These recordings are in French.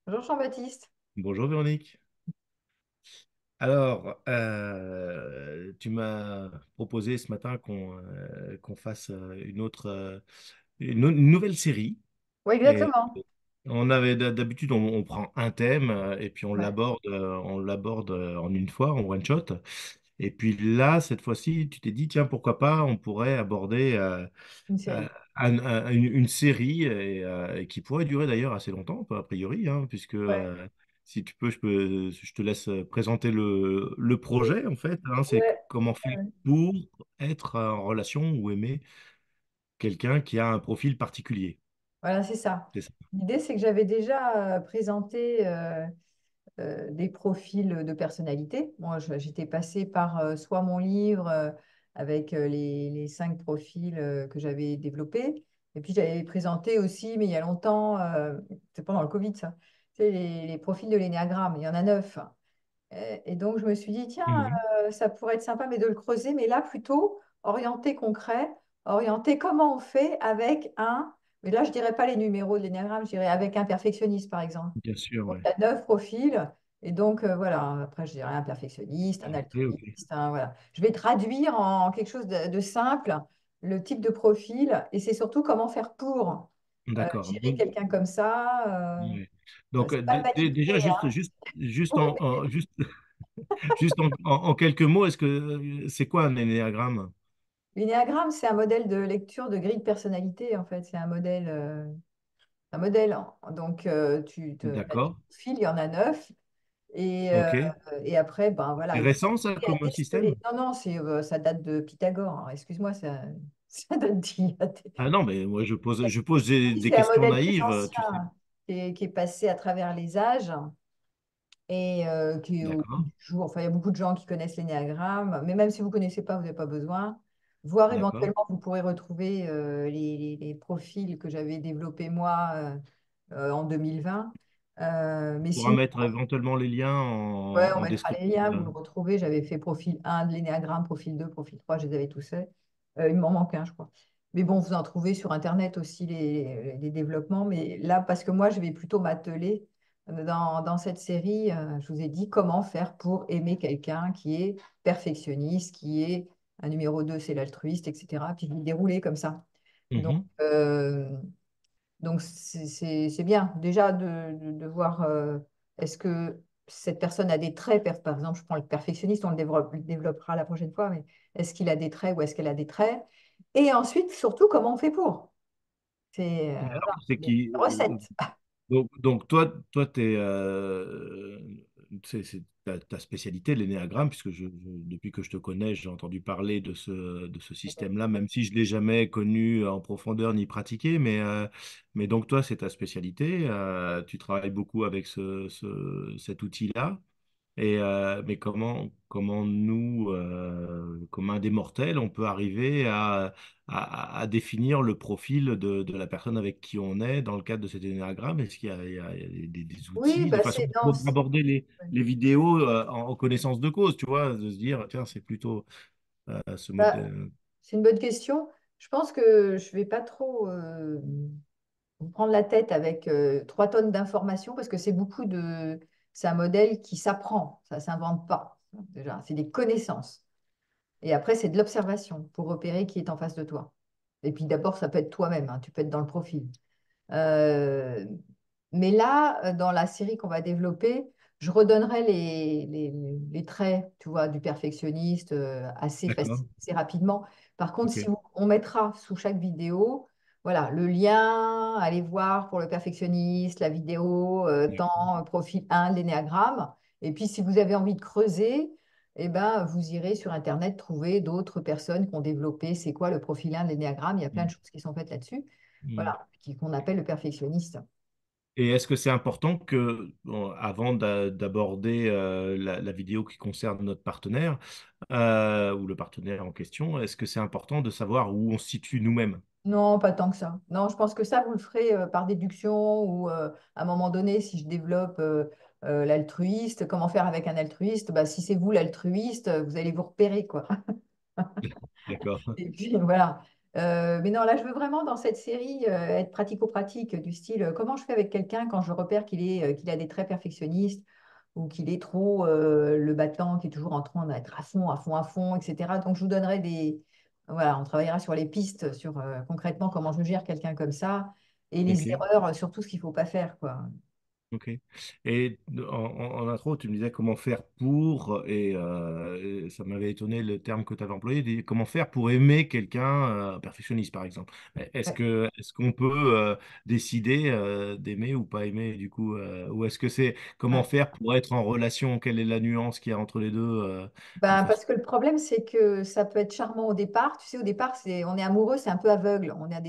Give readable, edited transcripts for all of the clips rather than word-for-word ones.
Bonjour Jean-Baptiste. Bonjour Véronique. Alors, tu m'as proposé ce matin qu'on fasse une nouvelle série. Oui, Et exactement. on avait d'habitude, on prend un thème et puis Ouais, on l'aborde en une fois, en one shot. Et puis là, cette fois-ci, tu t'es dit, tiens, pourquoi pas, on pourrait aborder une euh, série. une série et qui pourrait durer d'ailleurs assez longtemps, a priori, hein, puisque Ouais. si tu peux, je te laisse présenter le projet, en fait. Hein, c'est Ouais, comment faire ouais. pour être en relation ou aimer quelqu'un qui a un profil particulier. Voilà, c'est ça. C'est ça. L'idée, c'est que j'avais déjà présenté des profils de personnalité. Moi, j'étais passée par soit mon livre avec les 5 profils que j'avais développés, et puis j'avais présenté aussi, mais il y a longtemps, c'est pendant le Covid, ça, tu sais, les profils de l'énéagramme. Il y en a 9. Et donc, je me suis dit, tiens, Mhm. ça pourrait être sympa, mais de le creuser, mais là, plutôt orienté concret, orienté comment on fait avec un, mais là, je dirais pas les numéros de l'énéagramme, je dirais avec un perfectionniste, par exemple. Bien sûr, Donc, ouais. il y a 9 profils, et donc, voilà, après, je dirais un perfectionniste, un Ok, ok. altruiste, voilà. Je vais traduire en quelque chose de simple le type de profil, et c'est surtout comment faire pour D'accord. gérer quelqu'un comme ça. Ouais. Donc, C'est pas paniquer, déjà, hein. juste en quelques mots, est-ce que c'est quoi un énéagramme? L'énéagramme, c'est un modèle de lecture de grille de personnalité, en fait. C'est un modèle. Donc, as des D'accord. profils, il y en a 9. Et, euh, Ok. et après, ben voilà, C'est il faut récent, ça, arriver à comme système? déceler. Non, non, ça date de Pythagore, hein. Excuse-moi, ça date d'il y a Ah non, mais moi, je pose Oui, des c'est un questions modèle plus naïves, tu sais. ancien qui est passé à travers les âges et qui est au bout D'accord. du jour. Enfin, il y a beaucoup de gens qui connaissent l'énéagramme, mais même si vous ne connaissez pas, vous n'avez pas besoin. Voire D'accord. éventuellement, vous pourrez retrouver les profils que j'avais développés moi en 2020. Mais On pourra sinon, mettre éventuellement les liens ouais, on en mettra les descriptif. liens, vous le retrouvez. J'avais fait profil 1 de l'énéagramme, profil 2, profil 3, je les avais tous faits. Il m'en manque un, je crois. Mais bon, vous en trouvez sur Internet aussi les développements. Mais là, parce que moi, je vais plutôt m'atteler dans cette série, je vous ai dit comment faire pour aimer quelqu'un qui est perfectionniste, qui est un numéro 2, c'est l'altruiste, etc. Puis je vais le dérouler comme ça. Donc, Mhm. donc c'est bien déjà de voir est-ce que cette personne a des traits, par exemple, je prends le perfectionniste, on le développera la prochaine fois, mais est-ce qu'il a des traits ou est-ce qu'elle a des traits? Et ensuite, surtout, comment on fait pour? C'est Et alors, voilà, c'est des qui? recettes. Donc c'est ta spécialité, l'énéagramme, puisque depuis que je te connais, j'ai entendu parler de ce système-là, même si je ne l'ai jamais connu en profondeur ni pratiqué. Mais donc, toi, c'est ta spécialité. Tu travailles beaucoup avec cet outil-là. Mais comment nous, comme un des mortels, on peut arriver à définir le profil de la personne avec qui on est dans le cadre de cet énéagramme? Est-ce qu'il y a des Oui, outils, de bah façon c'est non, d'aborder les vidéos en connaissance de cause, tu vois, de se dire, tiens, c'est plutôt ce bah, modèle. c'est une bonne question. Je pense que je vais pas trop vous prendre la tête avec 3 tonnes d'informations parce que c'est un modèle qui s'apprend, ça s'invente pas. Déjà, c'est des connaissances. Et après, c'est de l'observation pour repérer qui est en face de toi. Et puis d'abord, ça peut être toi-même, hein, tu peux être dans le profil. Euh, mais là, dans la série qu'on va développer, je redonnerai les traits, tu vois, du perfectionniste D'accord. assez rapidement. Par contre, OK. si on mettra sous chaque vidéo, voilà, le lien, allez voir pour le perfectionniste, la vidéo, temps, profil 1 de l'énéagramme. Et puis, si vous avez envie de creuser, eh ben, vous irez sur Internet trouver d'autres personnes qui ont développé c'est quoi le profil 1 de l'énéagramme. Il y a plein de Mm. choses qui sont faites là-dessus. Mm. Voilà, qu'on appelle le perfectionniste. Et est-ce que c'est important que, bon, avant d'aborder la vidéo qui concerne notre partenaire ou le partenaire en question, est-ce que c'est important de savoir où on se situe nous-mêmes? Non, pas tant que ça. Non, je pense que ça, vous le ferez par déduction ou à un moment donné, si je développe l'altruiste, comment faire avec un altruiste, bah, si c'est vous l'altruiste, vous allez vous repérer, quoi. D'accord. Et puis voilà. Mais non, là, je veux vraiment dans cette série être pratico-pratique du style comment je fais avec quelqu'un quand je repère qu'il a des traits perfectionnistes ou qu'il est trop le battant, qui est toujours en train d'être à fond, à fond, à fond, etc. Donc, je vous donnerai des. Voilà, on travaillera sur les pistes, sur concrètement comment je gère quelqu'un comme ça et les Ok. erreurs, surtout ce qu'il ne faut pas faire, quoi. Ok. Et en intro, tu me disais comment faire pour, et ça m'avait étonné le terme que tu avais employé, comment faire pour aimer quelqu'un perfectionniste, par exemple. Ouais. Est-ce qu'on peut décider d'aimer ou pas aimer, du coup, ou est-ce que c'est comment Ouais. faire pour être en relation? Quelle est la nuance qu'il y a entre les deux de Ben, façon... parce que le problème, c'est que ça peut être charmant au départ. Tu sais, au départ, on est amoureux, c'est un peu aveugle. On a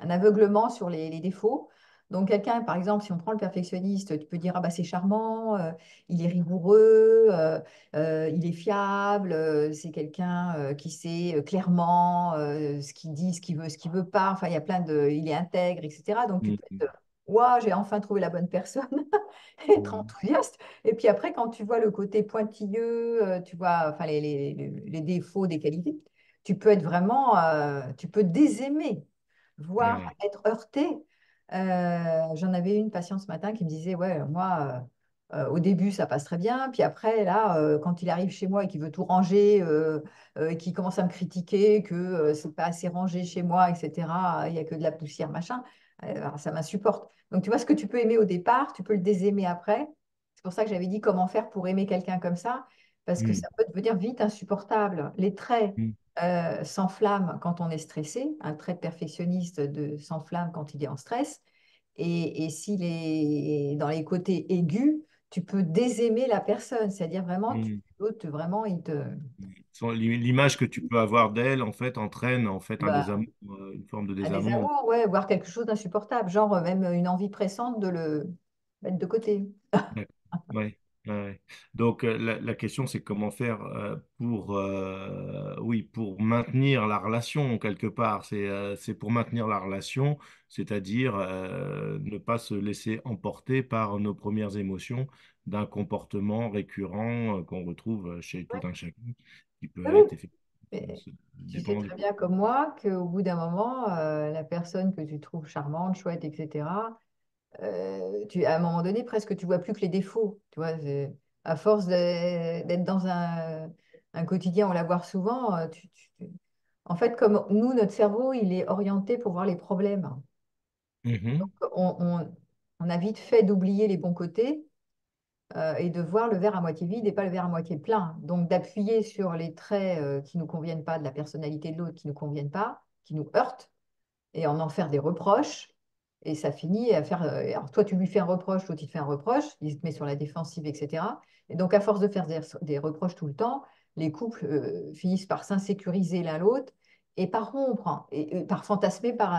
un aveuglement sur les défauts. Donc, quelqu'un, par exemple, si on prend le perfectionniste, tu peux dire, ah bah, c'est charmant, il est rigoureux, il est fiable, c'est quelqu'un qui sait clairement ce qu'il dit, ce qu'il veut pas. Enfin, il y a plein de... Il est intègre, etc. Donc, tu peux Mhm. être, ouah, j'ai enfin trouvé la bonne personne, être Mhm. enthousiaste. Et puis après, quand tu vois le côté pointilleux, tu vois enfin, les défauts des qualités, tu peux être vraiment, tu peux désaimer, voire Ouais. être heurté. J'en avais une patiente ce matin qui me disait, ouais, moi, au début, ça passe très bien. Puis après, là, quand il arrive chez moi et qu'il veut tout ranger, et qu'il commence à me critiquer que c'est pas assez rangé chez moi, etc., il n'y a que de la poussière, machin, ça m'insupporte. Donc, tu vois, ce que tu peux aimer au départ, tu peux le désaimer après. C'est pour ça que j'avais dit comment faire pour aimer quelqu'un comme ça, parce que Mhm. ça peut devenir vite insupportable. Les traits Mhm. s'enflamment quand on est stressé, un trait de perfectionniste s'enflamme quand il est en stress. Et s'il est dans les côtés aigus, tu peux désaimer la personne, c'est-à-dire vraiment, Mhm. l'autre, vraiment, il te... L'image que tu peux avoir d'elle, en fait, entraîne en fait un Bah, désamour, une forme de un désamour. désamour, ouais, voire quelque chose d'insupportable, genre même une envie pressante de le mettre de côté. D'accord. Ouais, ouais, ouais. Donc la question c'est comment faire pour oui pour maintenir la relation quelque part. C'est pour maintenir la relation, c'est-à-dire ne pas se laisser emporter par nos premières émotions d'un comportement récurrent qu'on retrouve chez tout Ouais. un chacun, qui peut Oui, oui. être effectivement Mais tu sais dépendant du très bien comme moi qu'au bout d'un moment, la personne que tu trouves charmante, chouette, etc., à un moment donné, presque tu vois plus que les défauts. Tu vois, à force d'être dans un quotidien, on la voit souvent. En fait, comme nous, notre cerveau, il est orienté pour voir les problèmes. Mhm, On, on- on a vite fait d'oublier les bons côtés et de voir le verre à moitié vide et pas le verre à moitié plein. Donc, d'appuyer sur les traits qui nous conviennent pas de la personnalité de l'autre, qui nous conviennent pas, qui nous heurtent et en faire des reproches. Et ça finit à faire. Alors, toi, tu lui fais un reproche, l'autre, il te fait un reproche, il se met sur la défensive, etc. Et donc, à force de faire des reproches tout le temps, les couples finissent par s'insécuriser l'un l'autre et par rompre, hein, et par fantasmer par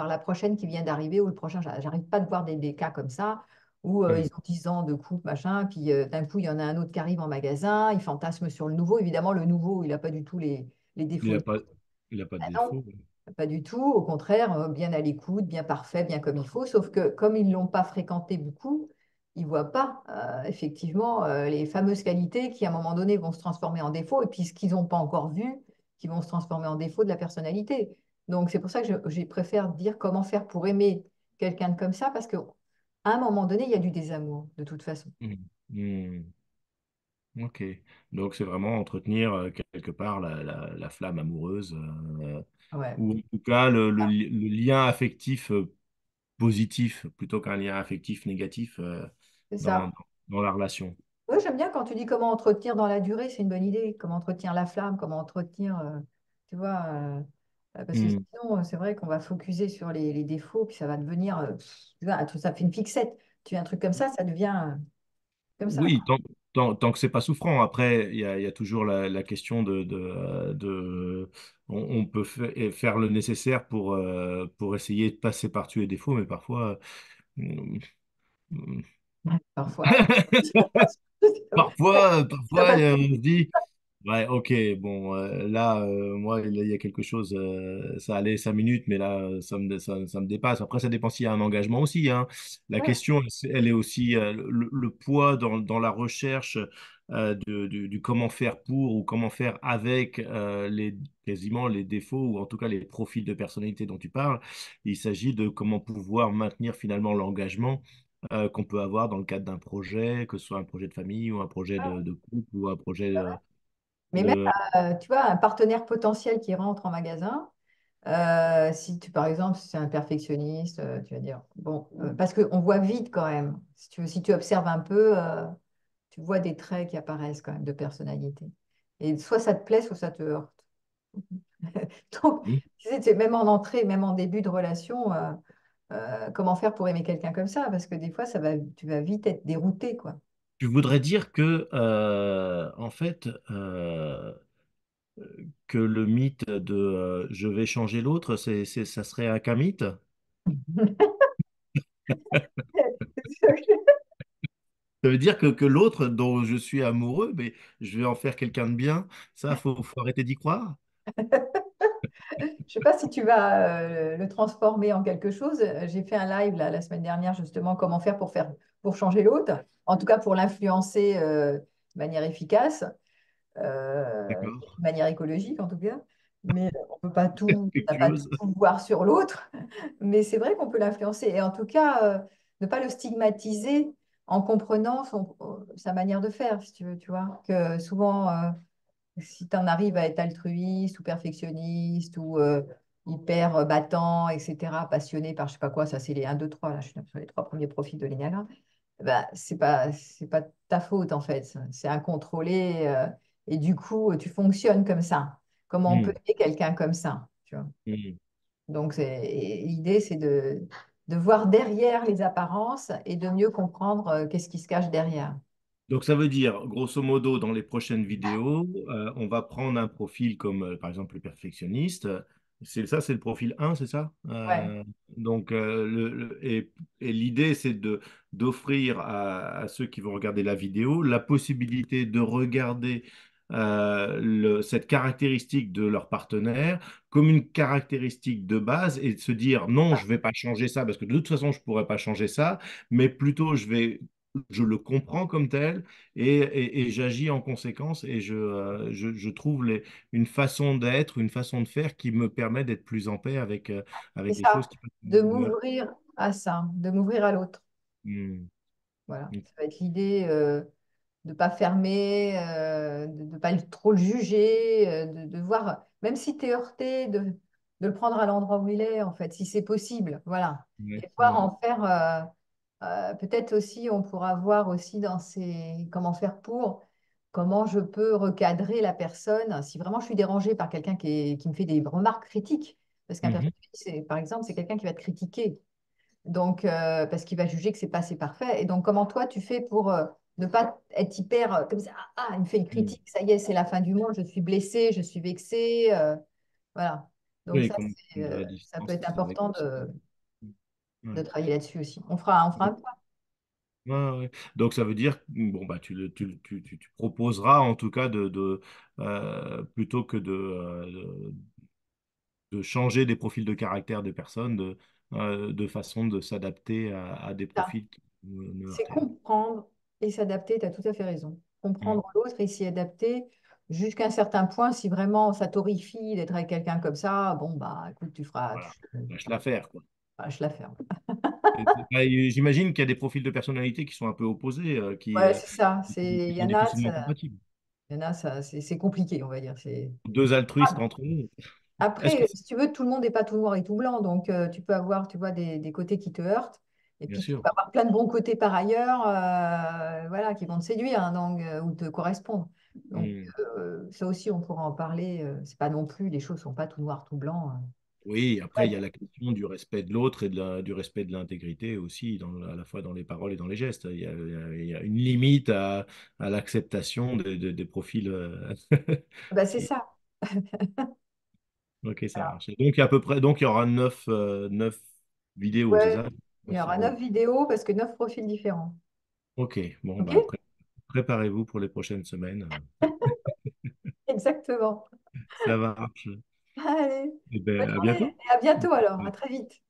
la prochaine qui vient d'arriver ou le prochain. J'arrive pas de voir des cas comme ça où ils mhm. ont 10 ans de couple, machin, puis d'un coup, il y en a un autre qui arrive en magasin, il fantasme sur le nouveau. Évidemment, le nouveau, il n'a pas du tout les Il défauts. n'a pas il a pas de Ah non, défaut. pas du tout. Au contraire, bien à l'écoute, bien parfait, bien comme il faut. Sauf que comme ils ne l'ont pas fréquenté beaucoup, ils ne voient pas effectivement les fameuses qualités qui, à un moment donné, vont se transformer en défaut. Et puis ce qu'ils n'ont pas encore vu, qui vont se transformer en défaut de la personnalité. Donc c'est pour ça que je préfère dire comment faire pour aimer quelqu'un de comme ça, parce qu'à un moment donné, il y a du désamour, de toute façon. Mhm. Mhm. Ok, donc c'est vraiment entretenir quelque part la flamme amoureuse, Ouais, ou en tout cas le lien affectif positif plutôt qu'un lien affectif négatif c'est dans, ça. dans la relation. Oui, j'aime bien quand tu dis comment entretenir dans la durée, c'est une bonne idée. Comment entretenir la flamme, comment entretenir, tu vois, parce que Hmm. sinon, c'est vrai qu'on va focuser sur les défauts, puis ça va devenir, tu vois, ça fait une fixette. Tu as un truc comme ça devient comme ça, Oui, quoi. tant que c'est pas souffrant. Après, il y a toujours la question on peut faire le nécessaire pour essayer de passer par-dessus les défauts, mais parfois, hmm, Ouais, parfois. Ça parfois, passe. on se dit, ouais, ok, bon, là, moi, il y a quelque chose, ça allait 5 minutes, mais là, ça me dépasse. Après, ça dépend s'il y a un engagement aussi, hein. La Ouais, question, elle est aussi le poids dans la recherche. du comment faire pour ou comment faire avec quasiment les défauts ou en tout cas les profils de personnalité dont tu parles. Il s'agit de comment pouvoir maintenir finalement l'engagement qu'on peut avoir dans le cadre d'un projet, que ce soit un projet de famille ou un projet de couple ou un projet Mais même, de... tu vois, un partenaire potentiel qui rentre en magasin, si tu, par exemple, si c'est un perfectionniste, tu vas dire, bon, parce qu'on voit vite quand même, si tu observes un peu, tu vois des traits qui apparaissent quand même de personnalité. Et soit ça te plaît, soit ça te heurte. Donc, Hmm. tu sais, même en entrée, même en début de relation, comment faire pour aimer quelqu'un comme ça? Parce que des fois, tu vas vite être dérouté, quoi. Je voudrais dire que, en fait, que le mythe de je vais changer l'autre, ça serait qu'un mythe. Ça veut dire que l'autre dont je suis amoureux, mais je vais en faire quelqu'un de bien. Ça, faut arrêter d'y croire. Je ne sais pas si tu vas le transformer en quelque chose. J'ai fait un live là, la semaine dernière justement comment pour changer l'autre, en tout cas pour l'influencer de manière efficace, D'accord. de manière écologique en tout cas. Mais on peut pas tout, on n'a pas tout Spectueuse. pouvoir sur l'autre. Mais c'est vrai qu'on peut l'influencer et en tout cas ne pas le stigmatiser en comprenant sa manière de faire, si tu veux, tu vois. Que souvent si tu en arrives à être altruiste ou perfectionniste ou hyper battant, etc., passionné par je sais pas quoi, ça c'est les un 2 3 là, je suis sur les trois premiers profils de l'énéagramme, bah, c'est pas ta faute en fait, c'est incontrôlé et du coup tu fonctionnes comme ça. Comment on peut Hmm, aider quelqu'un comme ça, tu vois? hmm. Donc l'idée c'est de voir derrière les apparences et de mieux comprendre qu'est-ce qui se cache derrière. Donc, ça veut dire, grosso modo, dans les prochaines vidéos, on va prendre un profil comme, par exemple, le perfectionniste. C'est le profil 1, c'est ça? Ouais, Donc, et l'idée, c'est d'offrir à ceux qui vont regarder la vidéo la possibilité de regarder cette caractéristique de leur partenaire comme une caractéristique de base et de se dire, non, je ne vais pas changer ça parce que de toute façon, je ne pourrais pas changer ça, mais plutôt, je le comprends comme tel et j'agis en conséquence et je trouve une façon d'être, une façon de faire qui me permet d'être plus en paix c'est avec les choses ça, qui peuvent de me heurter. m'ouvrir à ça, de m'ouvrir à l'autre. Hmm. Voilà, ça va être l'idée de ne pas fermer, de ne pas trop le juger, de voir, même si tu es heurté, de le prendre à l'endroit où il est, en fait, si c'est possible. Voilà. Ouais, Et voir ouais, en faire, peut-être aussi, on pourra voir aussi dans ces, comment faire pour, comment je peux recadrer la personne, si vraiment je suis dérangée par quelqu'un qui me fait des remarques critiques, parce qu'un mhm. perfectionniste, par exemple, c'est quelqu'un qui va te critiquer. Donc, parce qu'il va juger que c'est pas assez parfait. Et donc, comment toi, tu fais pour ne pas être hyper comme ça, il me fait une Hmm. critique, ça y est, c'est la fin du monde, je suis blessée, je suis vexée. Voilà. Donc, Oui, ça, comment prendre la ça peut distance être avec important ça. de Ouais. travailler là-dessus aussi. On fera un point. Ouais, ouais. Donc ça veut dire, bon, bah, tu proposeras en tout cas plutôt que de changer des profils de caractère des personnes, de façon de s'adapter à des Ça, profils qui me c'est heurteraient. comprendre et s'adapter, tu as tout à fait raison. Mm. Comprendre l'autre et s'y adapter jusqu'à un certain point, si vraiment ça t'horrifie d'être avec quelqu'un comme ça, bon, bah écoute, Voilà, lâche l'affaire, quoi. je la ferme. Bah, j'imagine qu'il y a des profils de personnalité qui sont un peu opposés, Ouais, c'est ça. qui Il y sont en a, difficilement compatibles. il y en a, c'est compliqué, on va dire. Deux altruistes entre nous. Est-ce que Après, si tu veux, tout le monde n'est pas tout noir et tout blanc. Donc, tu peux avoir, tu vois, des côtés qui te heurtent. Et bien puis, tu sûr. peux avoir plein de bons côtés par ailleurs, voilà, qui vont te séduire, hein, donc, ou te correspondre. Donc, Mm. ça aussi, on pourra en parler. C'est pas non plus, les choses sont pas tout noir, tout blanc. Oui, après, il y Ouais. a la question du respect de l'autre et du respect de l'intégrité aussi, à la fois dans les paroles et dans les gestes. Il y a une limite à l'acceptation des profils Bah, c'est qui... ça. Ok, ça Voilà. marche. Et donc, à peu près, donc, il y aura neuf vidéos, c'est Ouais. ça? Il y Neuf, aura 9 vidéos parce que 9 profils différents. ok, bon, OK? bah, préparez-vous pour les prochaines semaines. Exactement. Ça marche. Allez, Et bonne ben, à journée bientôt. et à bientôt alors. À très vite.